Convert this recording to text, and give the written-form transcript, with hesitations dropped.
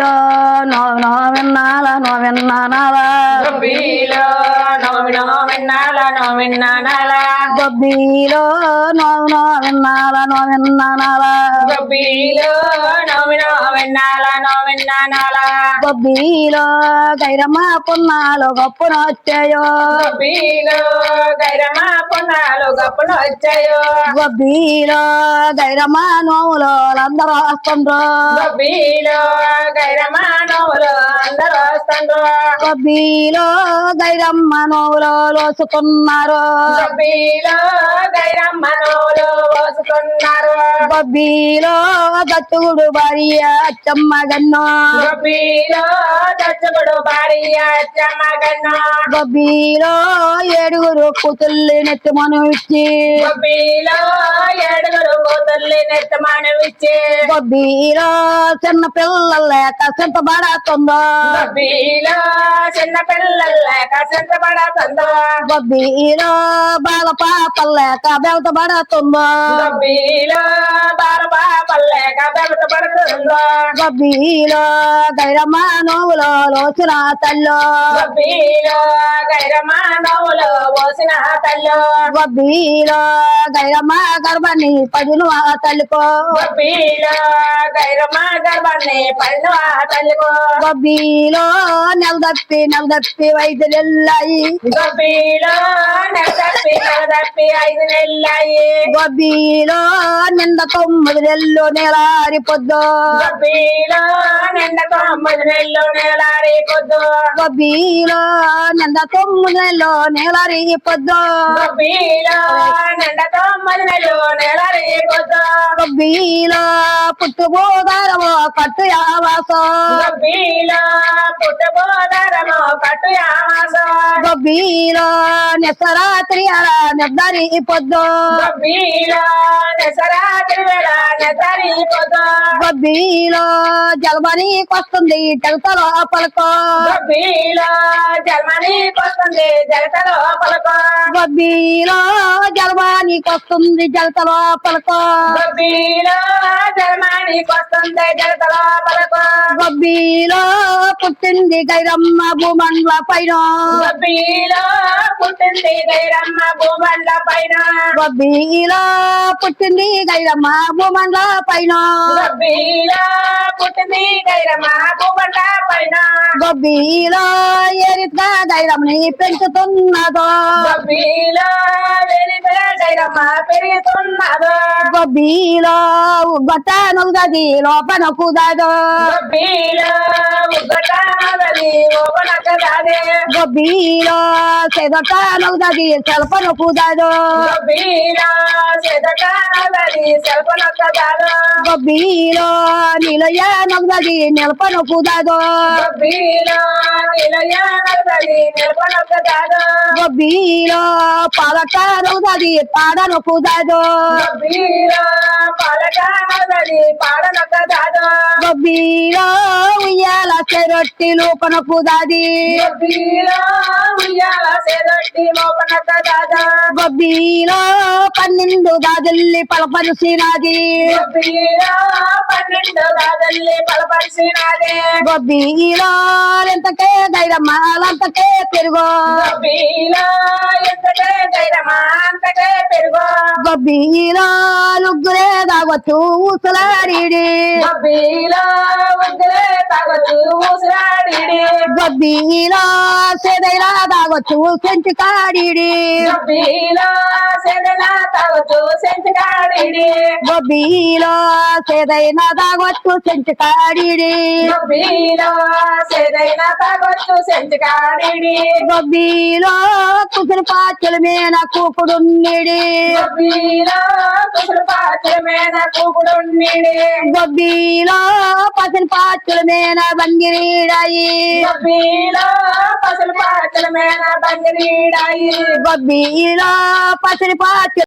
గొబ్బీలో నోవిన్నాల నోవిన్నానాల గొబ్బిలో నోవిన్నాల నోవిన్నానాల గొబ్బీలో నోవిన్నాల నోవిన్నానాల గొబ్బిలో నోవిన్నాల నోవిన్నానాల గొబ్బీలో గైరమ్మ పున్నాలు గొప్పనొచ్చాయో గొబ్బిలో గైరమ్మ పున్నాలు గొప్పలు వచ్చాయో గొబ్బీలో గైరమ్మ నోములు అందరూ వస్తుండ్రు గొబ్బిలో గైరమ్మ నోములు అందరూ వస్తుండ్రు గొబ్బీలో గైరమ్మ నోములు లోసుకున్నారు గొబ్బిలో గైరమ్మ నోములు పోసుకున్నారు గొబ్బీలో గట్టుగుడు భార్య అచ్చమ్మ గన్నో గొబ్బిలో దచ్చగుడు భార్య చెమ్మగన్ను గొబ్బీలో ఏడుగురు కూతుల్ని నెత్తిమను ఇచ్చి గొబ్బిలో ఏడుగురు కూతుర్ని నెత్తమానవిచ్చి గొబ్బీలో చిన్న పిల్లలు లేక చింతబడుతుందో గొబ్బిలో చిన్న పిల్లలు లేక చింతపడుతుందో గొబ్బీలో బాల పాపలు లేక బెవతబడుతుందో గొబ్బిలో బాలపాపలు లేక బెబతపడుతుందో గొబ్బీలో గైరమ్మ నోవులో లోచిన తల్లో గొబ్బిలో గైరమ్మ నవ్వులు పోసిన తల్లు గొబ్బీలో గైరమ్మ గర్భాన్ని పడిన తల్లికో గొబ్బిలో గైరమ్మ గర్భాన్ని పడిన తల్లికో గొబ్బీలో నెలదప్పి వైద్యులెల్లాయి గొబ్బిలో నెలదప్పి 5 నెలలాయి గొబ్బీలో నింద 9 నెలలు నేలారి పొద్దు గొబ్బిలో నిండ 9 నెలలు నెలారి పొద్దు గొబ్బీలో నింద 9 నెలలు నేలారి పొద్దు గొబ్బిలో నిండ 9 నెలలు నెలారి పొద్దు గొబ్బీలో పుట్టుబోదారమో కట్టు యావాసో గొబ్బిలో పుట్టబోదరము కట్టు యామాస గొబ్బీలో నిసరాత్రి అలా నిద్దరి పొద్దు గొబ్బిలో దసరాత్రి వేళ నెతరి పొద్దు గొబ్బీలో జలమనీకొస్తుంది టెల్తలో పలకో గొబ్బిలో జర్మనీకొస్తుంది జగతలో పలుకో గొబ్బీలో జలమనీకొస్తుంది జలతలో పలకో గొబ్బిలో జర్మనీకొస్తుంది జగతలో పలుకో గొబ్బీలో పుట్టింది గైరమ్మ భూమండ్ల పైన గొబ్బిలో పుట్టింది గైరమ్మ భూమండ పైన గొబ్బీలో పుట్టింది గైరమ్మ భూమండ్ల పైన గొబ్బిలో పుట్టింది గైరమ్మ భూమండ పైన గొబ్బీలో ఏరిగా గైరమ్మని పెంచుతున్నదో గొబ్బిలో వెలిపే గైరమ్మ పెరుగుతున్నదో గొబ్బీలో గొట్ట నొగది లోపల కుదదో గొబ్బిలో ఉగ్గటానది ఓపనకదాదే గొబ్బీలో సెదట నొగది సెల్పన కుదదో గొబ్బిలో సెదటానది సెల్పనకదాదో గొబ్బీలో నిలయ నొగది నిలపన కుదదో గొబ్బిలో నిలయానది నిలపనకదాదో గొబ్బీలో పాలట నొగది పాడన కుదదో గొబ్బిలో పలకానది పాడనకదాదో గొబ్బీలో ఉయ్యాల చెరొట్టి లోపన కుదది గొబ్బిలో ఉయ్యాల సెదొట్టి మోపనకదాదో గొబ్బీలో 12 దాదుల్ని పలపరిసినది గొబ్బిలో 12 దాదల్ని పలపరిసినాదే గొబ్బీలో ఎంతకే గైరమ్మాలంతకే పెరుగో గొబ్బిలో ఎంతకే గైరమ్మ అంతకే పెరుగో గొబ్బీలో ముగ్గురే దాగొచ్చు ఊసలాడిడి గొబ్బిలో ఉగ్గులే తాగొచ్చు ఊసులాడిడి గొబ్బీలో సేదైనా దాగొచ్చు సెంటి కాడిడి గొబ్బిలో సెదల తాగొచ్చు సెంచుకాడిడి గొబ్బీలో సేదైనా దాగొచ్చు సెంటి కాడిడి గొబ్బిలో సెదైన తాగొచ్చు సెంచుకాడిడి గొబ్బీలో కుసురు పాచుల మీద కూకుడున్నిడి గొబ్బిలో కుసురు పాత్ర మీద కూకుడున్నిడి గొబ్బీలో పసిరి పాచుల మీద బంగిరీడాయి గొబ్బిలో పసులు పాత్ర మీద బంగిరీడాయి గొబ్బీలో పసిరి పాచుల